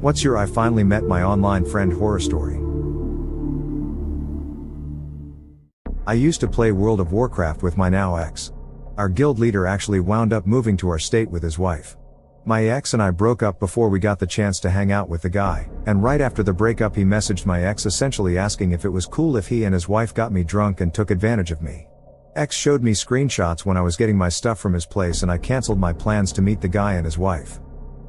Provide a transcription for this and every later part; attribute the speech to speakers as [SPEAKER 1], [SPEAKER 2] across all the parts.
[SPEAKER 1] What's your I finally met my online friend horror story? I used to play World of Warcraft with my now ex. Our guild leader actually wound up moving to our state with his wife. My ex and I broke up before we got the chance to hang out with the guy, and right after the breakup he messaged my ex essentially asking if it was cool if he and his wife got me drunk and took advantage of me. Ex showed me screenshots when I was getting my stuff from his place and I cancelled my plans to meet the guy and his wife.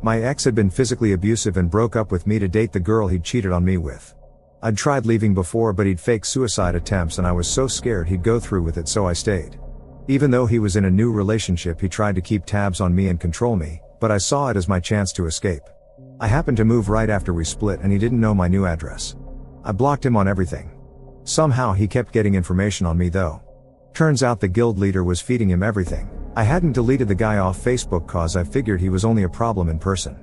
[SPEAKER 1] My ex had been physically abusive and broke up with me to date the girl he'd cheated on me with. I'd tried leaving before but he'd fake suicide attempts and I was so scared he'd go through with it so I stayed. Even though he was in a new relationship he tried to keep tabs on me and control me, but I saw it as my chance to escape. I happened to move right after we split and he didn't know my new address. I blocked him on everything. Somehow he kept getting information on me though. Turns out the guild leader was feeding him everything. I hadn't deleted the guy off Facebook cause I figured he was only a problem in person.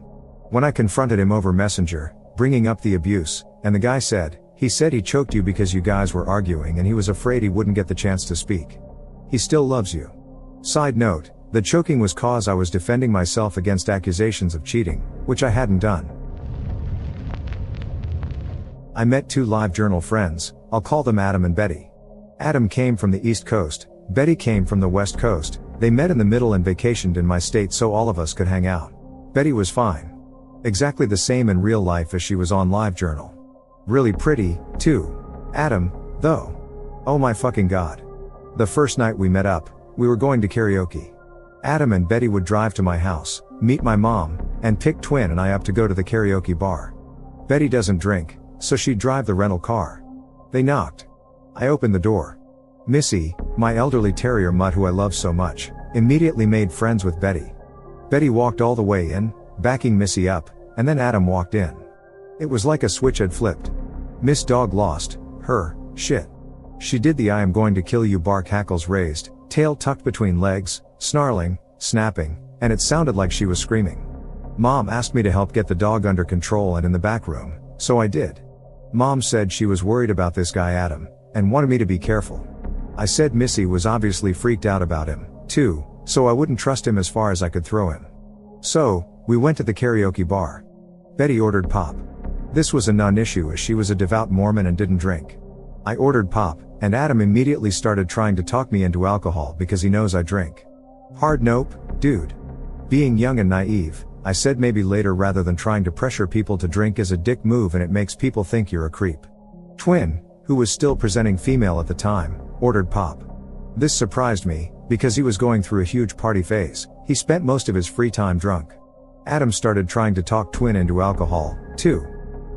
[SPEAKER 1] When I confronted him over Messenger, bringing up the abuse, and the guy said he choked you because you guys were arguing and he was afraid he wouldn't get the chance to speak. He still loves you. Side note, the choking was cause I was defending myself against accusations of cheating, which I hadn't done. I met two LiveJournal friends, I'll call them Adam and Betty. Adam came from the East Coast, Betty came from the West Coast. They met in the middle and vacationed in my state so all of us could hang out. Betty was fine. Exactly the same in real life as she was on LiveJournal. Really pretty, too. Adam, though. Oh my fucking god. The first night we met up, we were going to karaoke. Adam and Betty would drive to my house, meet my mom, and pick Twin and I up to go to the karaoke bar. Betty doesn't drink, so she'd drive the rental car. They knocked. I opened the door. Missy, my elderly terrier mutt who I love so much, immediately made friends with Betty. Betty walked all the way in, backing Missy up, and then Adam walked in. It was like a switch had flipped. Miss Dog lost her shit. She did the I am going to kill you bark, hackles raised, tail tucked between legs, snarling, snapping, and it sounded like she was screaming. Mom asked me to help get the dog under control and in the back room, so I did. Mom said she was worried about this guy Adam, and wanted me to be careful. I said Missy was obviously freaked out about him, too, so I wouldn't trust him as far as I could throw him. So, we went to the karaoke bar. Betty ordered pop. This was a non-issue as she was a devout Mormon and didn't drink. I ordered pop, and Adam immediately started trying to talk me into alcohol because he knows I drink. Hard nope, dude. Being young and naive, I said maybe later rather than trying to pressure people to drink is a dick move and it makes people think you're a creep. Twin, who was still presenting female at the time, ordered pop. This surprised me, because he was going through a huge party phase. He spent most of his free time drunk. Adam started trying to talk Twin into alcohol, too.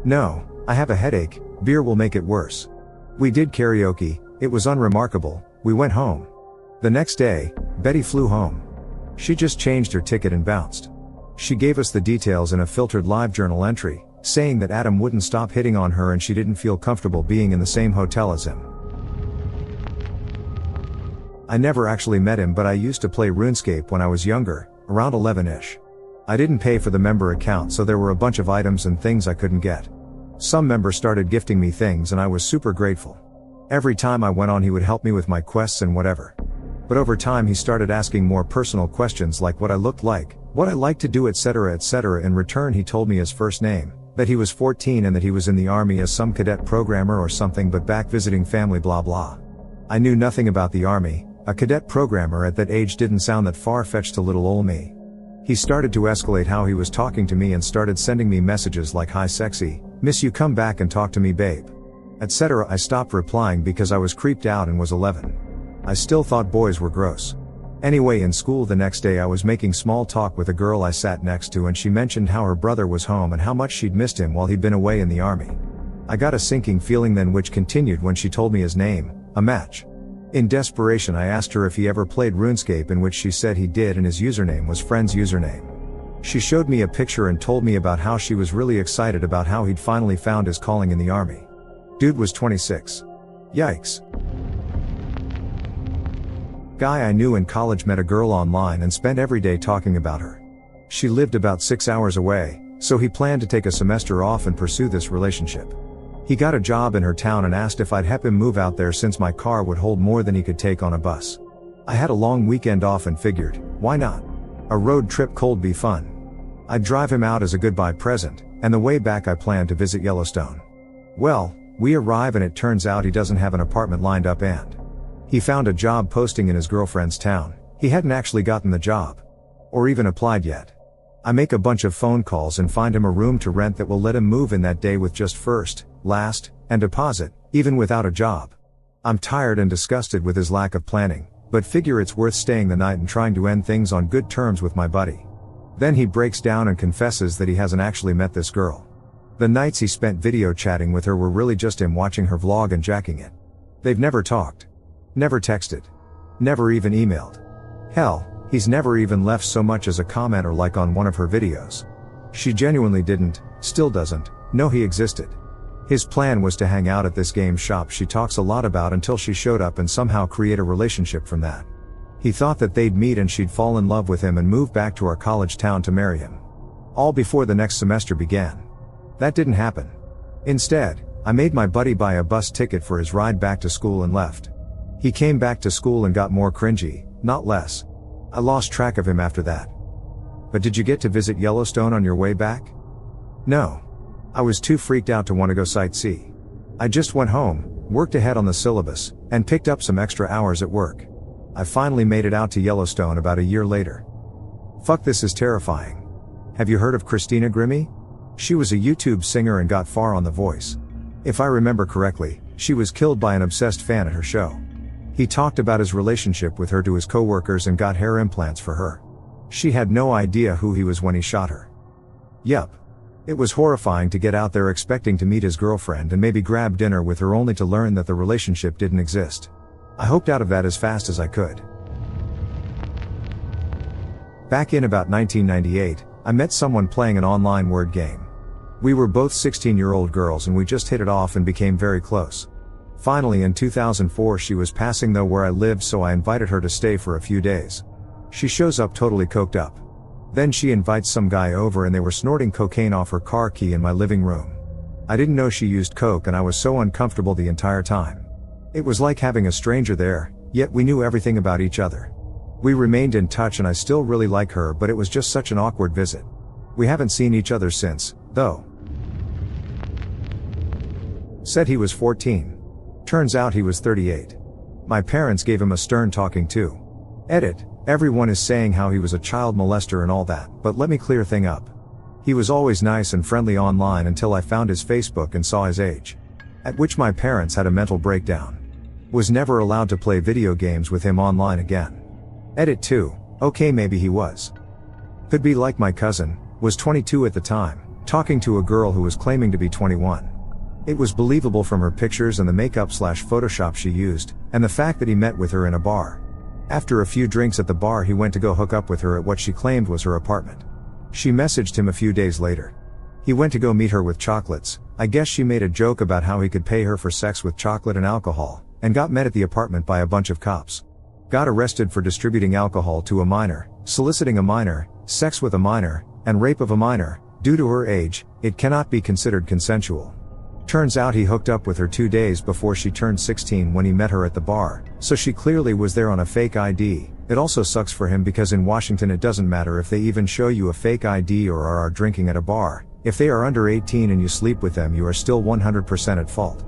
[SPEAKER 1] No, I have a headache, beer will make it worse. We did karaoke, it was unremarkable, we went home. The next day, Betty flew home. She just changed her ticket and bounced. She gave us the details in a filtered LiveJournal entry, saying that Adam wouldn't stop hitting on her and she didn't feel comfortable being in the same hotel as him. I never actually met him but I used to play RuneScape when I was younger, around 11-ish. I didn't pay for the member account so there were a bunch of items and things I couldn't get. Some members started gifting me things and I was super grateful. Every time I went on he would help me with my quests and whatever. But over time he started asking more personal questions like what I looked like, what I liked to do etc. etc. In return he told me his first name, that he was 14 and that he was in the army as some cadet programmer or something but back visiting family blah blah. I knew nothing about the army. A cadet programmer at that age didn't sound that far-fetched to little ol' me. He started to escalate how he was talking to me and started sending me messages like hi sexy, miss you come back and talk to me babe, etc. I stopped replying because I was creeped out and was 11. I still thought boys were gross. Anyway, in school the next day I was making small talk with a girl I sat next to and she mentioned how her brother was home and how much she'd missed him while he'd been away in the army. I got a sinking feeling then which continued when she told me his name, a match. In desperation I asked her if he ever played RuneScape in which she said he did and his username was friend's username. She showed me a picture and told me about how she was really excited about how he'd finally found his calling in the army. Dude was 26. Yikes. Guy I knew in college met a girl online and spent every day talking about her. She lived about 6 hours away, so he planned to take a semester off and pursue this relationship. He got a job in her town and asked if I'd help him move out there since my car would hold more than he could take on a bus. I had a long weekend off and figured, why not? A road trip cold be fun. I'd drive him out as a goodbye present, and the way back I planned to visit Yellowstone. Well, we arrive and it turns out he doesn't have an apartment lined up and he found a job posting in his girlfriend's town. He hadn't actually gotten the job. Or even applied yet. I make a bunch of phone calls and find him a room to rent that will let him move in that day with just first, last, and deposit, even without a job. I'm tired and disgusted with his lack of planning, but figure it's worth staying the night and trying to end things on good terms with my buddy. Then he breaks down and confesses that he hasn't actually met this girl. The nights he spent video chatting with her were really just him watching her vlog and jacking it. They've never talked. Never texted. Never even emailed. Hell, he's never even left so much as a comment or like on one of her videos. She genuinely didn't, still doesn't, know he existed. His plan was to hang out at this game shop she talks a lot about until she showed up and somehow create a relationship from that. He thought that they'd meet and she'd fall in love with him and move back to our college town to marry him. All before the next semester began. That didn't happen. Instead, I made my buddy buy a bus ticket for his ride back to school and left. He came back to school and got more cringy, not less. I lost track of him after that. But did you get to visit Yellowstone on your way back? No. I was too freaked out to want to go sightsee. I just went home, worked ahead on the syllabus, and picked up some extra hours at work. I finally made it out to Yellowstone about a year later. Fuck, this is terrifying. Have you heard of Christina Grimmie? She was a YouTube singer and got far on The Voice. If I remember correctly, she was killed by an obsessed fan at her show. He talked about his relationship with her to his coworkers and got hair implants for her. She had no idea who he was when he shot her. Yup. It was horrifying to get out there expecting to meet his girlfriend and maybe grab dinner with her only to learn that the relationship didn't exist. I hoped out of that as fast as I could. Back in about 1998, I met someone playing an online word game. We were both 16-year-old girls and we just hit it off and became very close. Finally in 2004 she was passing though where I lived, so I invited her to stay for a few days. She shows up totally coked up. Then she invites some guy over and they were snorting cocaine off her car key in my living room. I didn't know she used coke and I was so uncomfortable the entire time. It was like having a stranger there, yet we knew everything about each other. We remained in touch and I still really like her, but it was just such an awkward visit. We haven't seen each other since, though. Said he was 14. Turns out he was 38. My parents gave him a stern talking to. Edit, everyone is saying how he was a child molester and all that, but let me clear thing up. He was always nice and friendly online until I found his Facebook and saw his age. At which my parents had a mental breakdown. Was never allowed to play video games with him online again. Edit 2, okay maybe he was. Could be like my cousin, was 22 at the time, talking to a girl who was claiming to be 21. It was believable from her pictures and the makeup/Photoshop she used, and the fact that he met with her in a bar. After a few drinks at the bar he went to go hook up with her at what she claimed was her apartment. She messaged him a few days later. He went to go meet her with chocolates. I guess she made a joke about how he could pay her for sex with chocolate and alcohol, and got met at the apartment by a bunch of cops. Got arrested for distributing alcohol to a minor, soliciting a minor, sex with a minor, and rape of a minor. Due to her age, it cannot be considered consensual. Turns out he hooked up with her 2 days before she turned 16 when he met her at the bar, so she clearly was there on a fake ID. It also sucks for him because in Washington it doesn't matter if they even show you a fake ID or are drinking at a bar. If they are under 18 and you sleep with them, you are still 100% at fault.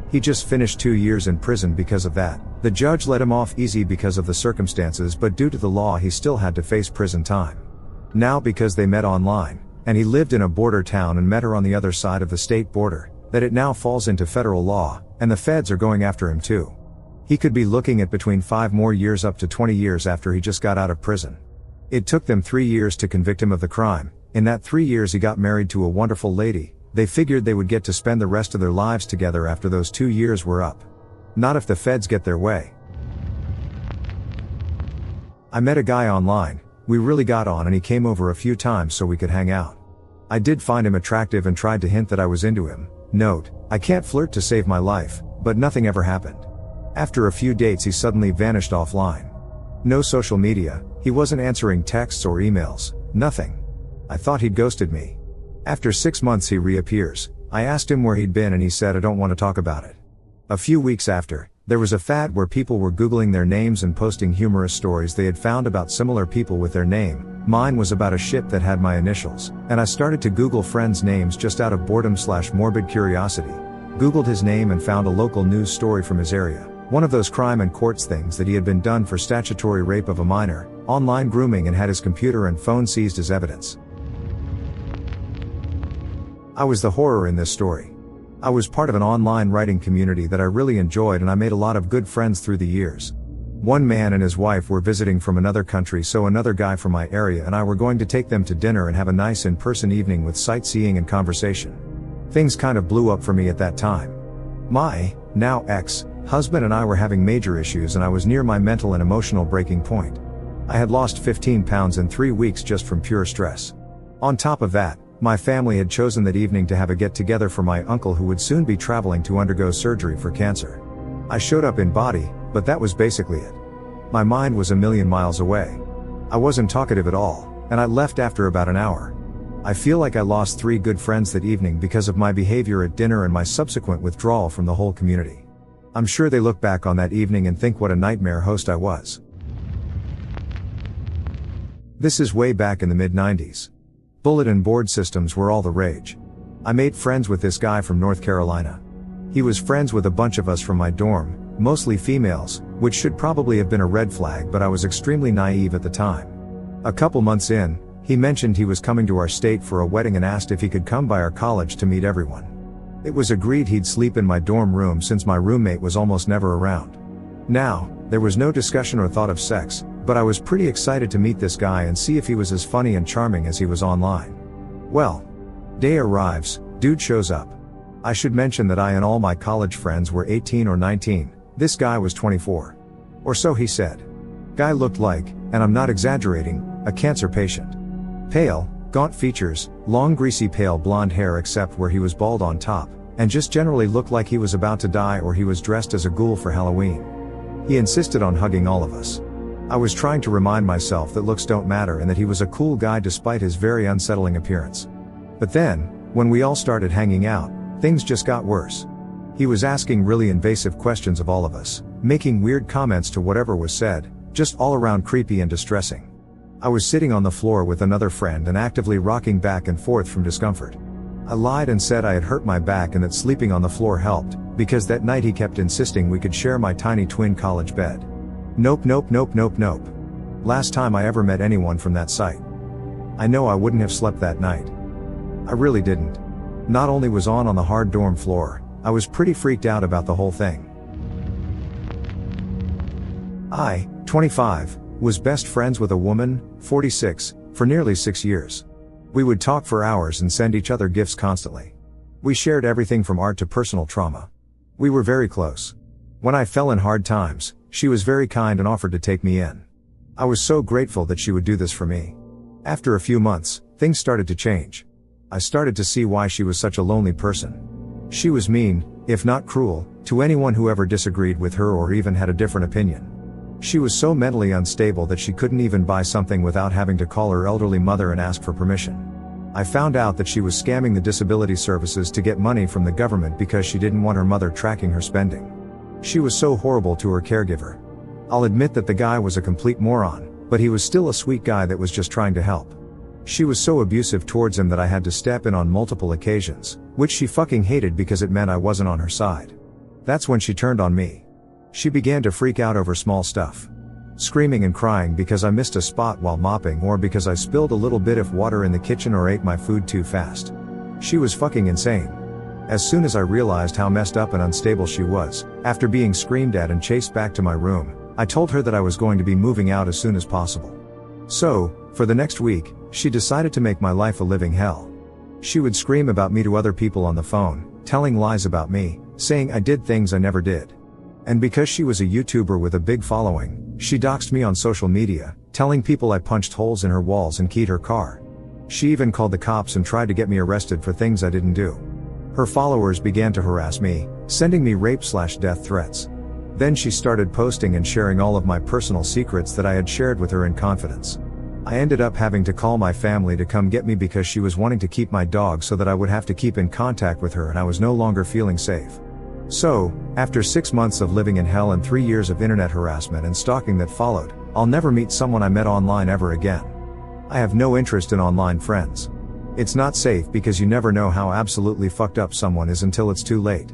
[SPEAKER 1] He just finished 2 years in prison because of that. The judge let him off easy because of the circumstances, but due to the law he still had to face prison time. Now because they met online, and he lived in a border town and met her on the other side of the state border, that it now falls into federal law, and the feds are going after him too. He could be looking at between 5 more years up to 20 years after he just got out of prison. It took them 3 years to convict him of the crime. In that 3 years he got married to a wonderful lady. They figured they would get to spend the rest of their lives together after those 2 years were up. Not if the feds get their way. I met a guy online, we really got on and he came over a few times so we could hang out. I did find him attractive and tried to hint that I was into him. Note, I can't flirt to save my life, but nothing ever happened. After a few dates he suddenly vanished offline. No social media, he wasn't answering texts or emails, nothing. I thought he'd ghosted me. After 6 months he reappears. I asked him where he'd been and he said I don't want to talk about it. A few weeks after, There was a fad where people were Googling their names and posting humorous stories they had found about similar people with their name. Mine was about a ship that had my initials, and I started to Google friends' names just out of boredom/morbid curiosity. Googled his name and found a local news story from his area. One of those crime and courts things that he had been done for statutory rape of a minor, online grooming, and had his computer and phone seized as evidence. I was the horror in this story. I was part of an online writing community that I really enjoyed, and I made a lot of good friends through the years. One man and his wife were visiting from another country, so another guy from my area and I were going to take them to dinner and have a nice in-person evening with sightseeing and conversation. Things kind of blew up for me at that time. My, now ex-husband and I were having major issues, and I was near my mental and emotional breaking point. I had lost 15 pounds in 3 weeks just from pure stress. On top of that, my family had chosen that evening to have a get-together for my uncle who would soon be traveling to undergo surgery for cancer. I showed up in body, but that was basically it. My mind was a million miles away. I wasn't talkative at all, and I left after about an hour. I feel like I lost 3 good friends that evening because of my behavior at dinner and my subsequent withdrawal from the whole community. I'm sure they look back on that evening and think what a nightmare host I was. This is way back in the mid-90s. Bulletin board systems were all the rage. I made friends with this guy from North Carolina. He was friends with a bunch of us from my dorm, mostly females, which should probably have been a red flag, but I was extremely naive at the time. A couple months in, he mentioned he was coming to our state for a wedding and asked if he could come by our college to meet everyone. It was agreed he'd sleep in my dorm room since my roommate was almost never around. Now, there was no discussion or thought of sex, but I was pretty excited to meet this guy and see if he was as funny and charming as he was online. Well, day arrives, dude shows up. I should mention that I and all my college friends were 18 or 19, this guy was 24. Or so he said. Guy looked like, and I'm not exaggerating, a cancer patient. Pale, gaunt features, long greasy pale blonde hair except where he was bald on top, and just generally looked like he was about to die or he was dressed as a ghoul for Halloween. He insisted on hugging all of us. I was trying to remind myself that looks don't matter and that he was a cool guy despite his very unsettling appearance. But then, when we all started hanging out, things just got worse. He was asking really invasive questions of all of us, making weird comments to whatever was said, just all around creepy and distressing. I was sitting on the floor with another friend and actively rocking back and forth from discomfort. I lied and said I had hurt my back and that sleeping on the floor helped, because that night he kept insisting we could share my tiny twin college bed. Nope. Last time I ever met anyone from that site. I know I wouldn't have slept that night. I really didn't. Not only was on the hard dorm floor, I was pretty freaked out about the whole thing. I, 25, was best friends with a woman, 46, for nearly 6 years. We would talk for hours and send each other gifts constantly. We shared everything from art to personal trauma. We were very close. When I fell in hard times, she was very kind and offered to take me in. I was so grateful that she would do this for me. After a few months, things started to change. I started to see why she was such a lonely person. She was mean, if not cruel, to anyone who ever disagreed with her or even had a different opinion. She was so mentally unstable that she couldn't even buy something without having to call her elderly mother and ask for permission. I found out that she was scamming the disability services to get money from the government because she didn't want her mother tracking her spending. She was so horrible to her caregiver. I'll admit that the guy was a complete moron, but he was still a sweet guy that was just trying to help. She was so abusive towards him that I had to step in on multiple occasions, which she fucking hated because it meant I wasn't on her side. That's when she turned on me. She began to freak out over small stuff. Screaming and crying because I missed a spot while mopping or because I spilled a little bit of water in the kitchen or ate my food too fast. She was fucking insane. As soon as I realized how messed up and unstable she was, after being screamed at and chased back to my room, I told her that I was going to be moving out as soon as possible. So, for the next week, she decided to make my life a living hell. She would scream about me to other people on the phone, telling lies about me, saying I did things I never did. And because she was a YouTuber with a big following, she doxed me on social media, telling people I punched holes in her walls and keyed her car. She even called the cops and tried to get me arrested for things I didn't do. Her followers began to harass me, sending me rape/death threats. Then she started posting and sharing all of my personal secrets that I had shared with her in confidence. I ended up having to call my family to come get me because she was wanting to keep my dog so that I would have to keep in contact with her and I was no longer feeling safe. So, after 6 months of living in hell and 3 years of internet harassment and stalking that followed, I'll never meet someone I met online ever again. I have no interest in online friends. It's not safe because you never know how absolutely fucked up someone is until it's too late.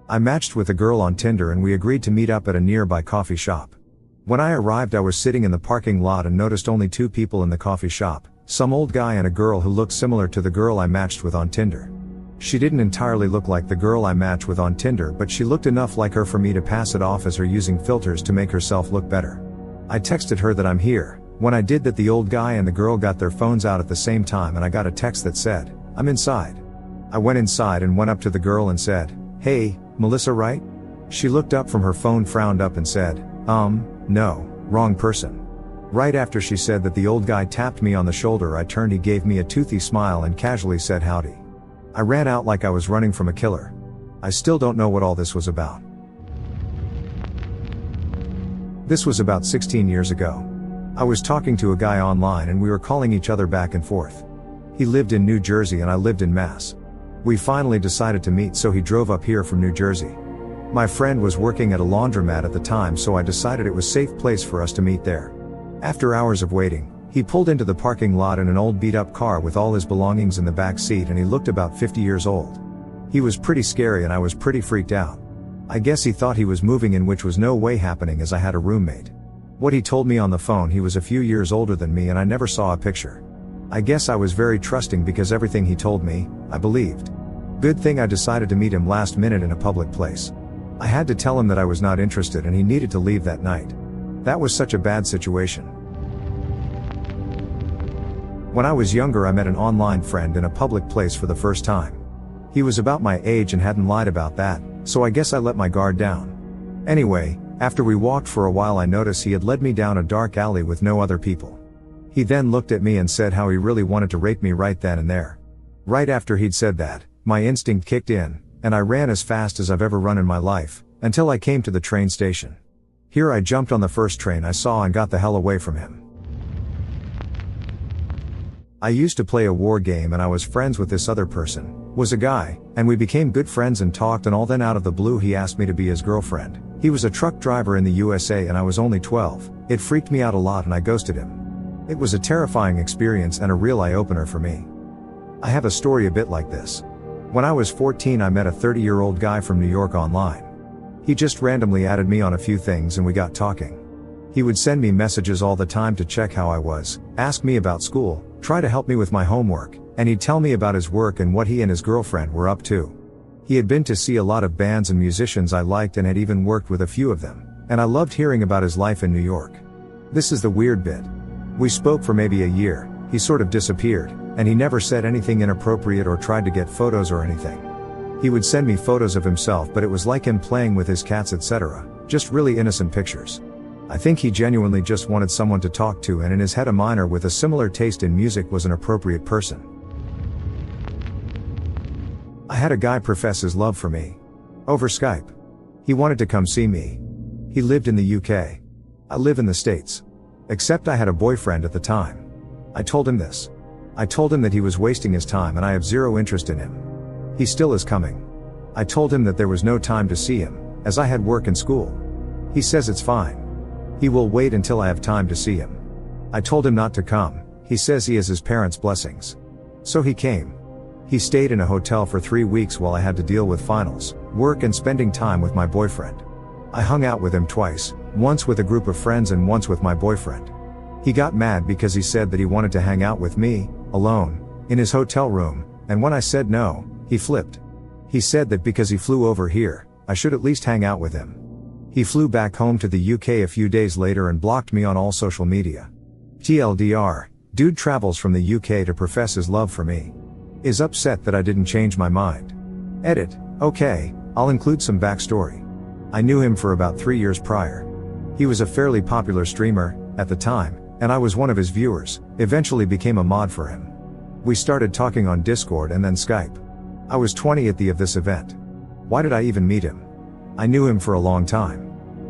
[SPEAKER 1] I matched with a girl on Tinder and we agreed to meet up at a nearby coffee shop. When I arrived, I was sitting in the parking lot and noticed only 2 people in the coffee shop, some old guy and a girl who looked similar to the girl I matched with on Tinder. She didn't entirely look like the girl I matched with on Tinder, but she looked enough like her for me to pass it off as her using filters to make herself look better. I texted her that I'm here. When I did that, the old guy and the girl got their phones out at the same time and I got a text that said, "I'm inside." I went inside and went up to the girl and said, "Hey, Melissa, right?" She looked up from her phone, frowned up and said, No, wrong person." Right after she said that, the old guy tapped me on the shoulder. I turned, he gave me a toothy smile and casually said howdy. I ran out like I was running from a killer. I still don't know what all this was about. This was about 16 years ago. I was talking to a guy online and we were calling each other back and forth. He lived in New Jersey and I lived in Mass. We finally decided to meet, so he drove up here from New Jersey. My friend was working at a laundromat at the time, so I decided it was a safe place for us to meet there. After hours of waiting, he pulled into the parking lot in an old beat-up car with all his belongings in the back seat, and he looked about 50 years old. He was pretty scary and I was pretty freaked out. I guess he thought he was moving in, which was no way happening as I had a roommate. What he told me on the phone, he was a few years older than me and I never saw a picture. I guess I was very trusting because everything he told me, I believed. Good thing I decided to meet him last minute in a public place. I had to tell him that I was not interested and he needed to leave that night. That was such a bad situation. When I was younger, I met an online friend in a public place for the first time. He was about my age and hadn't lied about that, so I guess I let my guard down. Anyway, after we walked for a while, I noticed he had led me down a dark alley with no other people. He then looked at me and said how he really wanted to rape me right then and there. Right after he'd said that, my instinct kicked in, and I ran as fast as I've ever run in my life, until I came to the train station. Here I jumped on the first train I saw and got the hell away from him. I used to play a war game and I was friends with this other person, was a guy, and we became good friends and talked and all. Then out of the blue he asked me to be his girlfriend. He was a truck driver in the USA and I was only 12. It freaked me out a lot and I ghosted him. It was a terrifying experience and a real eye-opener for me. I have a story a bit like this. When I was 14, I met a 30-year-old guy from New York online. He just randomly added me on a few things and we got talking. He would send me messages all the time to check how I was, ask me about school, try to help me with my homework, and he'd tell me about his work and what he and his girlfriend were up to. He had been to see a lot of bands and musicians I liked and had even worked with a few of them, and I loved hearing about his life in New York. This is the weird bit. We spoke for maybe a year, he sort of disappeared, and he never said anything inappropriate or tried to get photos or anything. He would send me photos of himself, but it was like him playing with his cats, etc. Just really innocent pictures. I think he genuinely just wanted someone to talk to, and in his head a minor with a similar taste in music was an appropriate person. I had a guy profess his love for me. Over Skype. He wanted to come see me. He lived in the UK. I live in the States. Except I had a boyfriend at the time. I told him this. I told him that he was wasting his time and I have zero interest in him. He still is coming. I told him that there was no time to see him, as I had work and school. He says it's fine. He will wait until I have time to see him. I told him not to come. He says he has his parents' blessings. So he came. He stayed in a hotel for 3 weeks while I had to deal with finals, work and spending time with my boyfriend. I hung out with him twice, once with a group of friends and once with my boyfriend. He got mad because he said that he wanted to hang out with me, alone, in his hotel room, and when I said no, he flipped. He said that because he flew over here, I should at least hang out with him. He flew back home to the UK a few days later and blocked me on all social media. TLDR, dude travels from the UK to profess his love for me. Is upset that I didn't change my mind. Edit, okay, I'll include some backstory. I knew him for about 3 years prior. He was a fairly popular streamer, at the time, and I was one of his viewers, eventually became a mod for him. We started talking on Discord and then Skype. I was 20 at the of this event. Why did I even meet him? I knew him for a long time.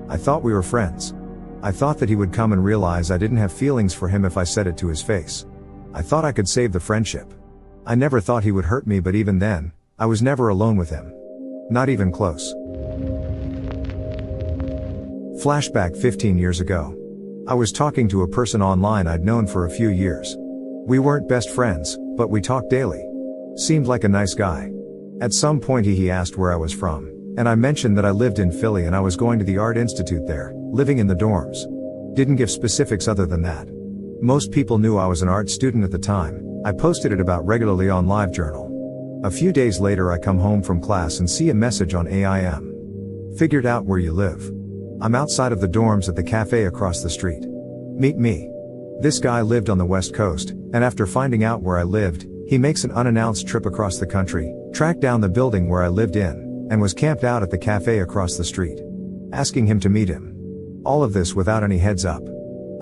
[SPEAKER 1] I thought we were friends. I thought that he would come and realize I didn't have feelings for him if I said it to his face. I thought I could save the friendship. I never thought he would hurt me, but even then, I was never alone with him. Not even close. Flashback 15 years ago. I was talking to a person online I'd known for a few years. We weren't best friends, but we talked daily. Seemed like a nice guy. At some point he asked where I was from, and I mentioned that I lived in Philly and I was going to the Art Institute there, living in the dorms. Didn't give specifics other than that. Most people knew I was an art student at the time. I posted it about regularly on LiveJournal. A few days later I come home from class and see a message on AIM. Figured out where you live. I'm outside of the dorms at the cafe across the street. Meet me. This guy lived on the West Coast, and after finding out where I lived, he makes an unannounced trip across the country, tracked down the building where I lived in, and was camped out at the cafe across the street. Asking him to meet him. All of this without any heads up.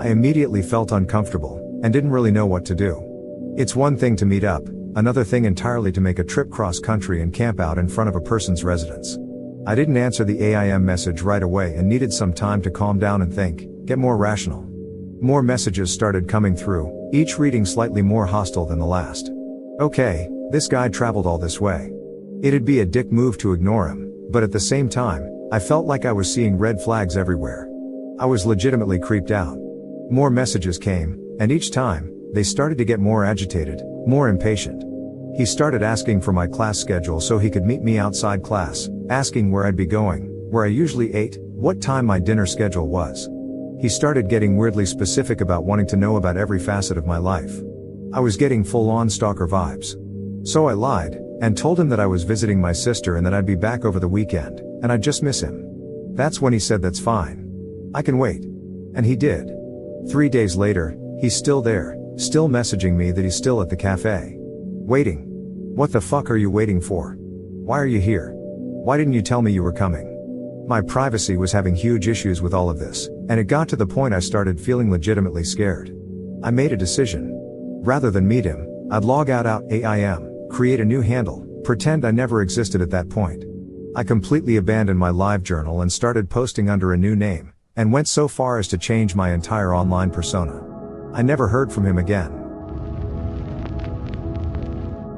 [SPEAKER 1] I immediately felt uncomfortable, and didn't really know what to do. It's one thing to meet up, another thing entirely to make a trip cross country and camp out in front of a person's residence. I didn't answer the AIM message right away and needed some time to calm down and think, get more rational. More messages started coming through, each reading slightly more hostile than the last. Okay, this guy traveled all this way. It'd be a dick move to ignore him, but at the same time, I felt like I was seeing red flags everywhere. I was legitimately creeped out. More messages came, and each time, they started to get more agitated, more impatient. He started asking for my class schedule so he could meet me outside class, asking where I'd be going, where I usually ate, what time my dinner schedule was. He started getting weirdly specific about wanting to know about every facet of my life. I was getting full-on stalker vibes. So I lied, and told him that I was visiting my sister and that I'd be back over the weekend, and I'd just miss him. That's when he said that's fine. I can wait. And he did. 3 days later, he's still there, still messaging me that he's still at the cafe. Waiting. What the fuck are you waiting for? Why are you here? Why didn't you tell me you were coming? My privacy was having huge issues with all of this, and it got to the point I started feeling legitimately scared. I made a decision. Rather than meet him, I'd log out AIM, create a new handle, pretend I never existed at that point. I completely abandoned my LiveJournal and started posting under a new name, and went so far as to change my entire online persona. I never heard from him again.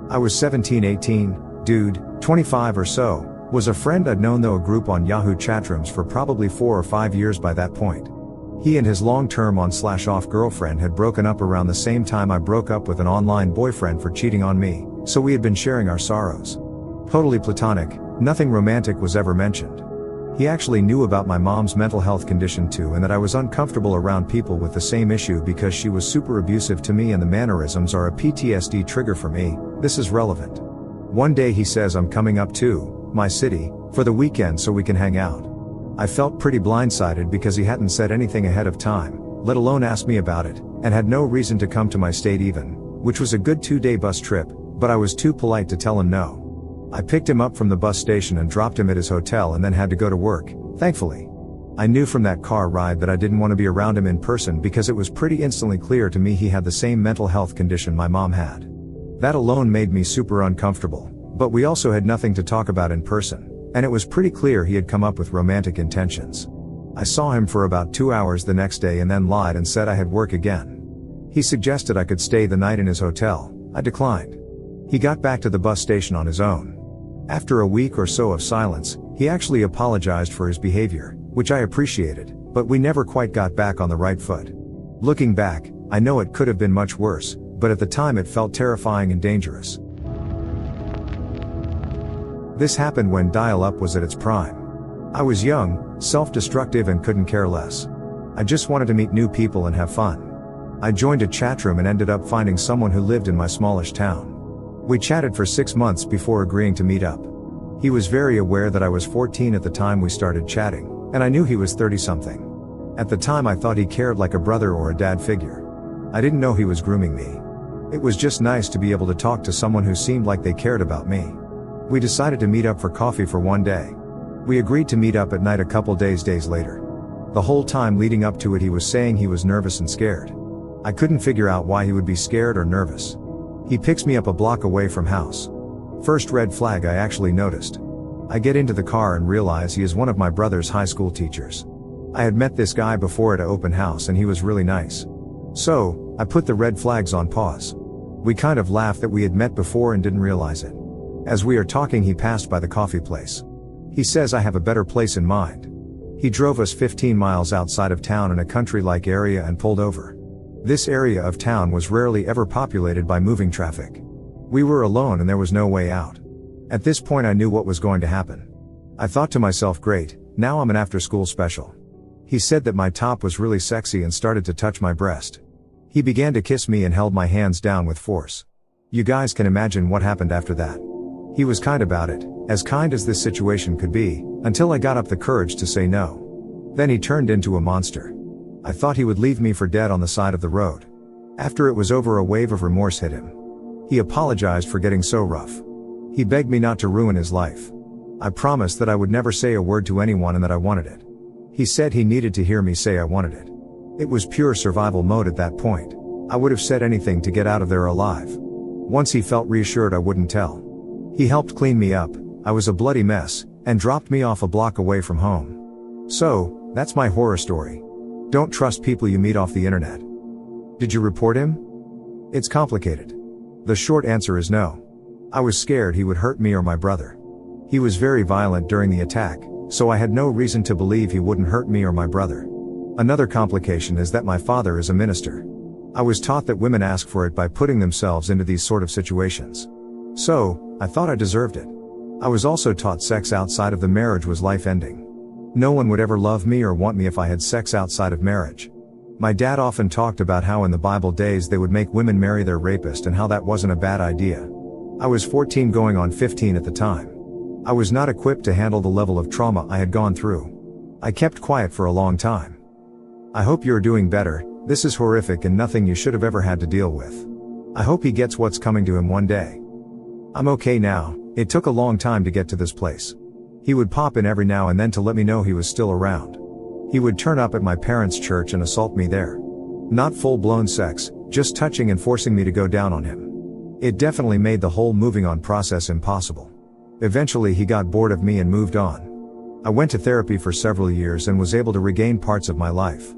[SPEAKER 1] I was 17-18, dude, 25 or so, was a friend I'd known though a group on Yahoo chatrooms for probably 4 or 5 years by that point. He and his long-term on/off girlfriend had broken up around the same time I broke up with an online boyfriend for cheating on me, so we had been sharing our sorrows. Totally platonic, nothing romantic was ever mentioned. He actually knew about my mom's mental health condition too and that I was uncomfortable around people with the same issue because she was super abusive to me and the mannerisms are a PTSD trigger for me. This is relevant. One day he says I'm coming up to my city for the weekend so we can hang out. I felt pretty blindsided because he hadn't said anything ahead of time, let alone asked me about it, and had no reason to come to my state even, which was a good 2-day bus trip, but I was too polite to tell him no. I picked him up from the bus station and dropped him at his hotel and then had to go to work, thankfully. I knew from that car ride that I didn't want to be around him in person because it was pretty instantly clear to me he had the same mental health condition my mom had. That alone made me super uncomfortable, but we also had nothing to talk about in person, and it was pretty clear he had come up with romantic intentions. I saw him for about 2 hours the next day and then lied and said I had work again. He suggested I could stay the night in his hotel. I declined. He got back to the bus station on his own. After a week or so of silence, he actually apologized for his behavior, which I appreciated, but we never quite got back on the right foot. Looking back, I know it could have been much worse, but at the time it felt terrifying and dangerous. This happened when dial-up was at its prime. I was young, self-destructive and couldn't care less. I just wanted to meet new people and have fun. I joined a chatroom and ended up finding someone who lived in my smallish town. We chatted for 6 months before agreeing to meet up. He was very aware that I was 14 at the time we started chatting, and I knew he was 30-something. At the time I thought he cared like a brother or a dad figure. I didn't know he was grooming me. It was just nice to be able to talk to someone who seemed like they cared about me. We decided to meet up for coffee for one day. We agreed to meet up at night a couple days later. The whole time leading up to it he was saying he was nervous and scared. I couldn't figure out why he would be scared or nervous. He picks me up a block away from house. First red flag I actually noticed. I get into the car and realize he is one of my brother's high school teachers. I had met this guy before at an open house and he was really nice. So, I put the red flags on pause. We kind of laughed that we had met before and didn't realize it. As we are talking, he passed by the coffee place. He says I have a better place in mind. He drove us 15 miles outside of town in a country-like area and pulled over. This area of town was rarely ever populated by moving traffic. We were alone and there was no way out. At this point I knew what was going to happen. I thought to myself, great, now I'm an after-school special. He said that my top was really sexy and started to touch my breast. He began to kiss me and held my hands down with force. You guys can imagine what happened after that. He was kind about it, as kind as this situation could be, until I got up the courage to say no. Then he turned into a monster. I thought he would leave me for dead on the side of the road. After it was over, a wave of remorse hit him. He apologized for getting so rough. He begged me not to ruin his life. I promised that I would never say a word to anyone and that I wanted it. He said he needed to hear me say I wanted it. It was pure survival mode at that point. I would have said anything to get out of there alive. Once he felt reassured, I wouldn't tell. He helped clean me up, I was a bloody mess, and dropped me off a block away from home. So, that's my horror story. Don't trust people you meet off the internet. Did you report him? It's complicated. The short answer is no. I was scared he would hurt me or my brother. He was very violent during the attack, so I had no reason to believe he wouldn't hurt me or my brother. Another complication is that my father is a minister. I was taught that women ask for it by putting themselves into these sort of situations. So, I thought I deserved it. I was also taught sex outside of the marriage was life-ending. No one would ever love me or want me if I had sex outside of marriage. My dad often talked about how in the Bible days they would make women marry their rapist and how that wasn't a bad idea. I was 14 going on 15 at the time. I was not equipped to handle the level of trauma I had gone through. I kept quiet for a long time. I hope you're doing better. This is horrific and nothing you should have ever had to deal with. I hope he gets what's coming to him one day. I'm okay now. It took a long time to get to this place. He would pop in every now and then to let me know he was still around. He would turn up at my parents' church and assault me there. Not full-blown sex, just touching and forcing me to go down on him. It definitely made the whole moving on process impossible. Eventually he got bored of me and moved on. I went to therapy for several years and was able to regain parts of my life.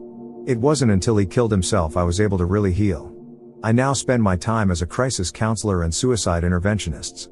[SPEAKER 1] It wasn't until he killed himself I was able to really heal. I now spend my time as a crisis counselor and suicide interventionist.